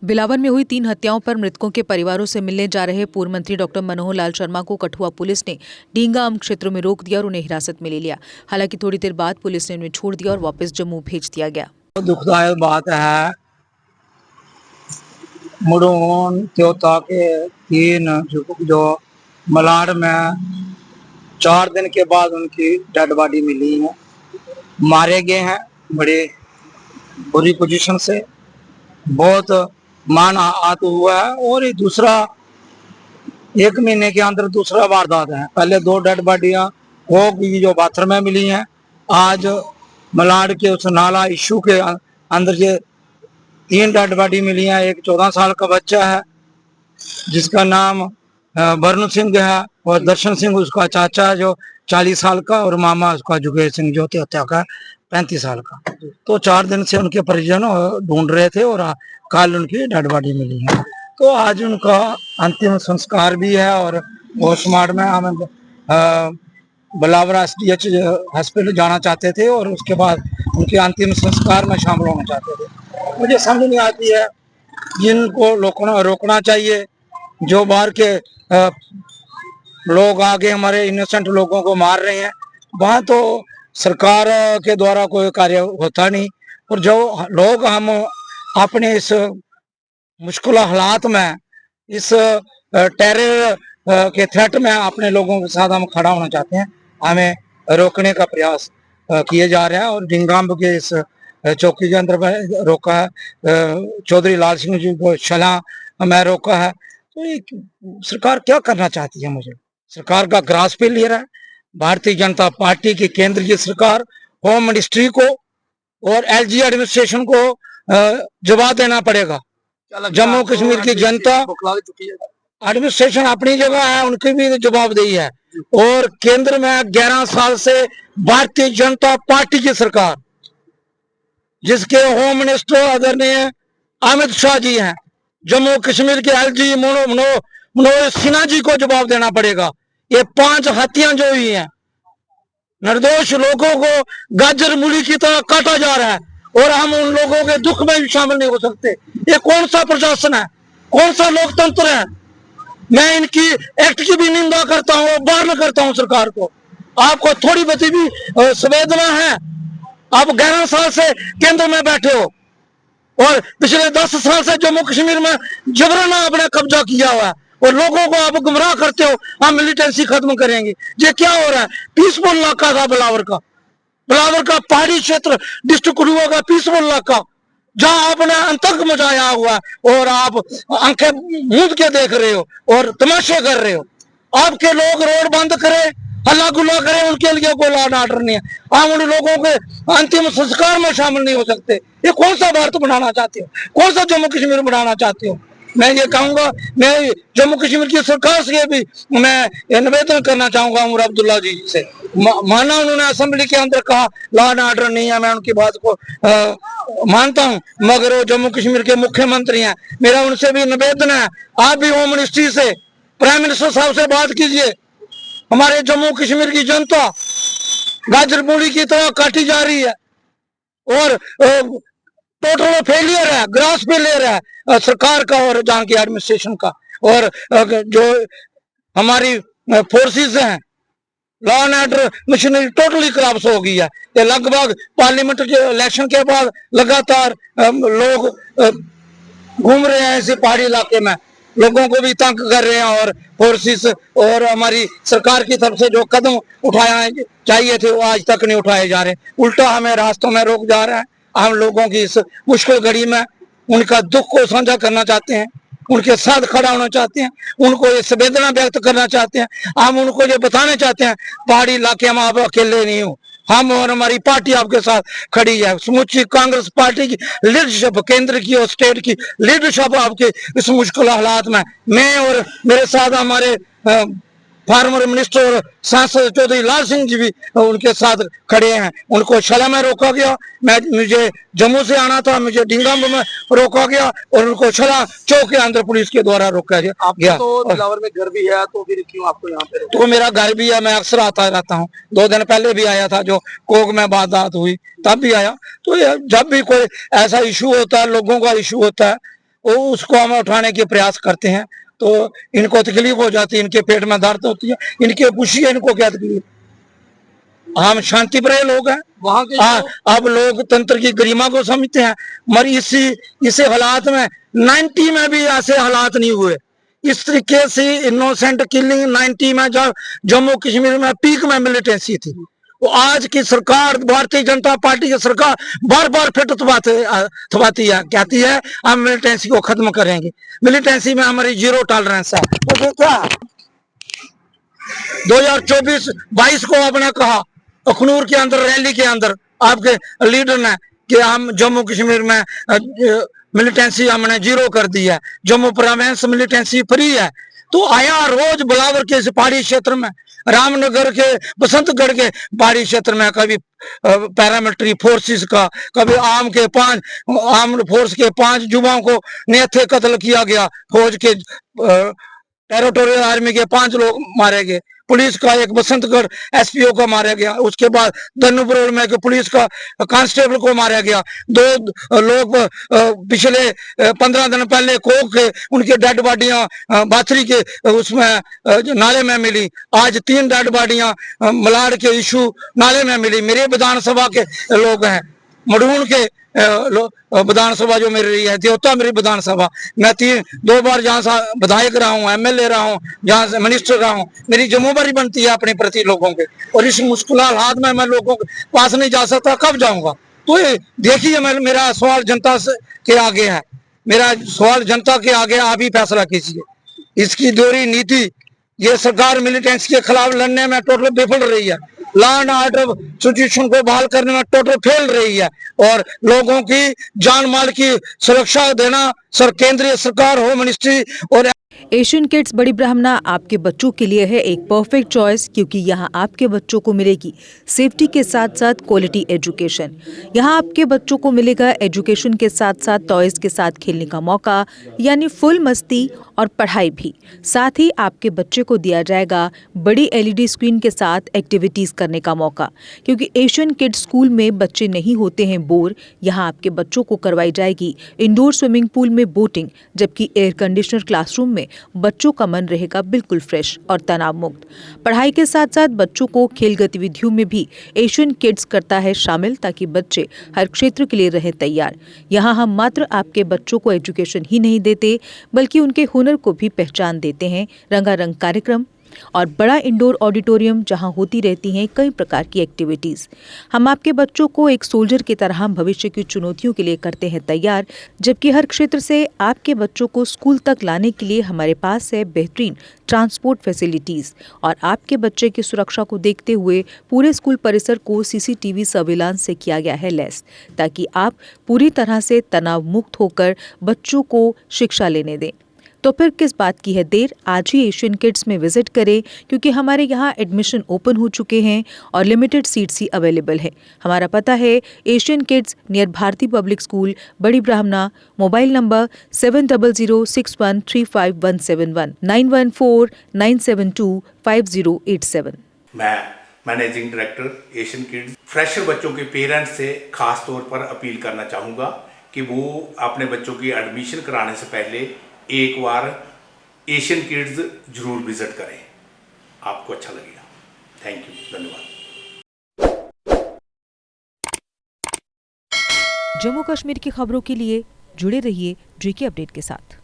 बिलावर में हुई 3 हत्याओं पर मृतकों के परिवारों से मिलने जा रहे पूर्व मंत्री डॉक्टर मनोहर लाल शर्मा को कठुआ पुलिस ने ढींगा अम्ब क्षेत्रों में रोक दिया और उन्हें हिरासत में ले लिया। हालांकि थोड़ी देर बाद पुलिस ने उन्हें छोड़ दिया और वापस जम्मू भेज दिया गया। दुखदायक बात है, मुड़ून त्योता के 3 जो मलाड में 4 दिन के बाद उनकी डेड बॉडी मिली है, मारे गए हैं बड़े बुरी पोजीशन से। बहुत मान आहत हुआ है और ये दूसरा 1 महीने के अंदर दूसरा वारदात है। पहले 2 डेड बॉडियां हो गई जो बाथरूम में मिली हैं। आज मलाड के उस नाला इशू के अंदर ये 3 डेड बॉडी मिली हैं। एक 14 साल का बच्चा है जिसका नाम बरनू सिंह है और दर्शन सिंह उसका चाचा है जो 40 साल का, और मामा उसका जुगेश सिंह जो हत्या का 35 साल का। तो 4 दिन से उनके परिजन ढूंढ रहे थे और कल उनकी डेड बॉडी मिली है। तो आज उनका अंतिम संस्कार भी है और पोस्टमार्टम में हम बिलावर SDH हॉस्पिटल जाना चाहते थे और उसके बाद उनके अंतिम संस्कार में शामिल होना चाहते थे। मुझे समझ नहीं आती है, जिनको रोकना चाहिए, जो बाहर के लोग आगे हमारे इनोसेंट लोगों को मार रहे हैं, वहाँ तो सरकार के द्वारा कोई कार्य होता नहीं। और जो लोग हम अपने इस मुश्किल हालात में, इस टेरर के थ्रेट में अपने लोगों के साथ हम खड़ा होना चाहते हैं, हमें रोकने का प्रयास किए जा रहे हैं। और ढींगाम्ब के इस चौकी के अंदर रोका है, चौधरी लाल सिंह जी को शला में रोका है। तो ये सरकार क्या करना चाहती है? मुझे सरकार का ग्रास पे ले रहा है भारतीय जनता पार्टी की केंद्रीय सरकार, होम मिनिस्ट्री को और LG एडमिनिस्ट्रेशन को जवाब देना पड़ेगा। जम्मू कश्मीर की जनता, एडमिनिस्ट्रेशन अपनी जगह है, उनकी भी जवाबदेही है। और केंद्र में 11 साल से भारतीय जनता पार्टी की सरकार, जिसके होम मिनिस्टर आदरणीय अमित शाह जी हैं, जम्मू कश्मीर के LG मनोज सिन्हा जी को जवाब देना पड़ेगा। ये 5 हत्याएं जो हुई हैं, निर्दोष लोगों को गाजर मूली की तरह काटा जा रहा है और हम उन लोगों के दुख में भी शामिल नहीं हो सकते। ये कौन सा प्रशासन है, कौन सा लोकतंत्र है? मैं इनकी एक्ट की भी निंदा करता हूँ, वार्न करता हूँ सरकार को। आपको थोड़ी बती भी संवेदना है? आप 11 साल से केंद्र में बैठे हो और पिछले 10 साल से जम्मू कश्मीर में जबरन आपने कब्जा किया हुआ है और लोगों को आप गुमराह करते हो। हम मिलिटेंसी खत्म करेंगे। ये क्या हो रहा है? पीसफुल इलाका था बिलावर का पहाड़ी क्षेत्र, डिस्ट्रिक्ट कठुआ का पीसफुल इलाका, जहां आपने आतंक मचाया हुआ और आप आंखें मूंद के देख रहे हो और तमाशे कर रहे हो। आपके लोग रोड बंद करें, हल्ला गुल्ला करें, उनके लिए कोई लॉ एंड ऑर्डर नहीं है। आप उन लोगों के अंतिम संस्कार में शामिल नहीं हो सकते। ये कौन सा भारत बनाना चाहते हो? कौन सा जम्मू कश्मीर बनाना चाहते हो? मैं ये कहूंगा, मैं जम्मू कश्मीर की सरकार से भी मैं ये निवेदन करना चाहूंगा उमर अब्दुल्ला जी से। माना उन्होंने असेंबली के अंदर कहा लॉ एंड ऑर्डर नहीं है, मैं उनकी बात को मानता हूं, मगर वो जम्मू कश्मीर के मुख्यमंत्री हैं। मेरा उनसे भी निवेदन है, आप भी होम मिनिस्ट्री से, प्राइम मिनिस्टर साहब से बात कीजिए। हमारे जम्मू कश्मीर की जनता गाजर मूली की तरह काटी जा रही है और टोटल फेलियर है, ग्रास फेलियर है सरकार का और जहाँ की एडमिनिस्ट्रेशन का। और जो हमारी फोर्सेस हैं, law and order machinery totally collapse हो गई है। ये लगभग पार्लियामेंट के इलेक्शन के बाद लगातार लोग घूम रहे हैं इसी पहाड़ी इलाके में, लोगों को भी तंग कर रहे हैं और फोर्सेस और हमारी सरकार की तरफ से जो कदम उठाए चाहिए थे वो आज तक नहीं उठाए जा रहे, उल्टा हमें रास्तों में रोक जा रहा है। हम लोगों की इस मुश्किल घड़ी में उनका दुख को साझा करना चाहते हैं, उनके साथ खड़ा होना चाहते हैं, उनको ये संवेदना व्यक्त करना चाहते हैं। हम उनको ये बताना चाहते हैं पहाड़ी इलाके में आप अकेले नहीं हो, हम और हमारी पार्टी आपके साथ खड़ी है। समूची कांग्रेस पार्टी की लीडरशिप, केंद्र की और स्टेट की लीडरशिप आपके इस मुश्किल हालात में, मैं और मेरे साथ हमारे फार्मर मिनिस्टर और सांसद चौधरी लाल सिंह जी भी उनके साथ खड़े हैं। उनको शला में रोका गया, मुझे जम्मू से आना था, मुझे ढींगाम्ब में रोका गया और उनको शला चौक के अंदर पुलिस के द्वारा रोका गया। तो बिलावर में घर भी है, तो फिर क्यों आपको यहाँ पे? तो मेरा घर भी है, मैं अक्सर आता रहता हूँ। 2 दिन पहले भी आया था, जो कोक में वारदात हुई तब भी आया। तो जब भी कोई ऐसा इशू होता है, लोगों का इशू होता है, वो उसको हम उठाने के प्रयास करते हैं तो इनको तकलीफ हो जाती है, इनके पेट में दर्द होती है, इनके पूछिए इनको क्या तकलीफ। हम शांति प्रिय लोग हैं। वहाँ के अब लोग तंत्र की गरिमा को समझते हैं, मगर इसी हालात में 90 में भी ऐसे हालात नहीं हुए। इस तरीके से इनोसेंट किलिंग 90 में जब जम्मू कश्मीर में पीक में मिलिटेंसी थी, वो आज की सरकार भारतीय जनता पार्टी की सरकार बार बार फिर थवाती है, कहती है हम मिलिटेंसी को खत्म करेंगे, मिलिटेंसी में हमारी 0 टॉलरेंस है। तो क्या 2024-22 को आपने कहा अखनूर के अंदर रैली के अंदर आपके लीडर ने कि हम जम्मू कश्मीर में मिलिटेंसी हमने 0 कर दी है, जम्मू प्रोविंस मिलिटेंसी फ्री है। तो आया रोज बिलावर के पहाड़ी क्षेत्र में, रामनगर के बसंतगढ़ के पहाड़ी क्षेत्र में कभी पैरामिलिट्री फोर्सेस का, कभी आर्म फोर्स के 5 युवाओं को नेथे कत्ल किया गया, फौज के टेरिटोरियल आर्मी के 5 लोग मारे गए, पुलिस का एक बसंतगढ़ एसपीओ को मारा गया, उसके बाद धनुपुर में पुलिस का कांस्टेबल को मारा गया, 2 लोग पिछले 15 दिन पहले कोक के उनके डेड बॉडियां बाथरी के उसमें नाले में मिली। आज 3 डेड बॉडियां मलाड के इशू नाले में मिली। मेरे विधानसभा के लोग हैं, मडून के विधानसभा जो मेरी है, देवता मेरी विधानसभा, मैं 2 बार जहाँ से विधायक रहा हूँ, एमएलए रहा हूँ, जहाँ से मिनिस्टर रहा हूँ, मेरी जिम्मेदारी बनती है अपने प्रति लोगों के। और इस मुश्किल हालात में मैं लोगों के पास नहीं जा सकता, कब जाऊंगा? तो ये देखिए, मेरा सवाल जनता के आगे है, मेरा सवाल जनता के आगे, आप ही फैसला कीजिए। इसकी दोहरी नीति, ये सरकार मिलिटेंसी के खिलाफ लड़ने में टोटल विफल रही है, लॉ एंड ऑर्डर सिचुएशन को बहाल करने में टोटल फेल रही है, और लोगों की जान माल की सुरक्षा देना केंद्रीय सरकार, होम मिनिस्ट्री और एशियन किड्स बड़ी ब्राह्मणा आपके बच्चों के लिए है एक परफेक्ट चॉइस, क्योंकि यहाँ आपके बच्चों को मिलेगी सेफ्टी के साथ साथ क्वालिटी एजुकेशन। यहाँ आपके बच्चों को मिलेगा एजुकेशन के साथ साथ टॉयज के साथ खेलने का मौका, यानी फुल मस्ती और पढ़ाई भी। साथ ही आपके बच्चे को दिया जाएगा बड़ी LED स्क्रीन के साथ एक्टिविटीज करने का मौका, क्योंकि एशियन किड्स स्कूल में बच्चे नहीं होते हैं बोर। यहाँ आपके बच्चों को करवाई जाएगी इंडोर स्विमिंग पूल में बोटिंग, जबकि एयर कंडीशनर क्लासरूम में बच्चों का मन रहेगा बिल्कुल फ्रेश और तनाव मुक्त। पढ़ाई के साथ साथ बच्चों को खेल गतिविधियों में भी एशियन किड्स करता है शामिल, ताकि बच्चे हर क्षेत्र के लिए रहे तैयार। यहाँ हम मात्र आपके बच्चों को एजुकेशन ही नहीं देते, बल्कि उनके हुनर को भी पहचान देते हैं। रंगारंग कार्यक्रम और बड़ा इंडोर ऑडिटोरियम, जहां होती रहती हैं कई प्रकार की एक्टिविटीज। हम आपके बच्चों को एक सोल्जर की तरह भविष्य की चुनौतियों के लिए करते हैं तैयार, जबकि हर क्षेत्र से आपके बच्चों को स्कूल तक लाने के लिए हमारे पास है बेहतरीन ट्रांसपोर्ट फैसिलिटीज। और आपके बच्चे की सुरक्षा को देखते हुए पूरे स्कूल परिसर को CCTV सर्विलांस से किया गया है लैस, ताकि आप पूरी तरह से तनाव मुक्त होकर बच्चों को शिक्षा लेने दें। तो फिर किस बात की है देर, आज ही एशियन किड्स में विजिट करें, क्योंकि हमारे यहाँ एडमिशन ओपन हो चुके हैं और लिमिटेड सीट्स ही अवेलेबल है। हमारा पता है Asian kids near Bharti public school, Bari Brahmana. Mobile number 7006135171 9149725087। मैं managing director Asian kids fresher बच्चों के पेरेंट्स से खास तौर पर अपील करना चाहूँगा कि वो अपने बच्चों की एडमिशन कराने से पहले एक बार एशियन किड्स जरूर विजिट करें, आपको अच्छा लगेगा। थैंक यू, धन्यवाद। जम्मू कश्मीर की खबरों के लिए जुड़े रहिए JK अपडेट के साथ।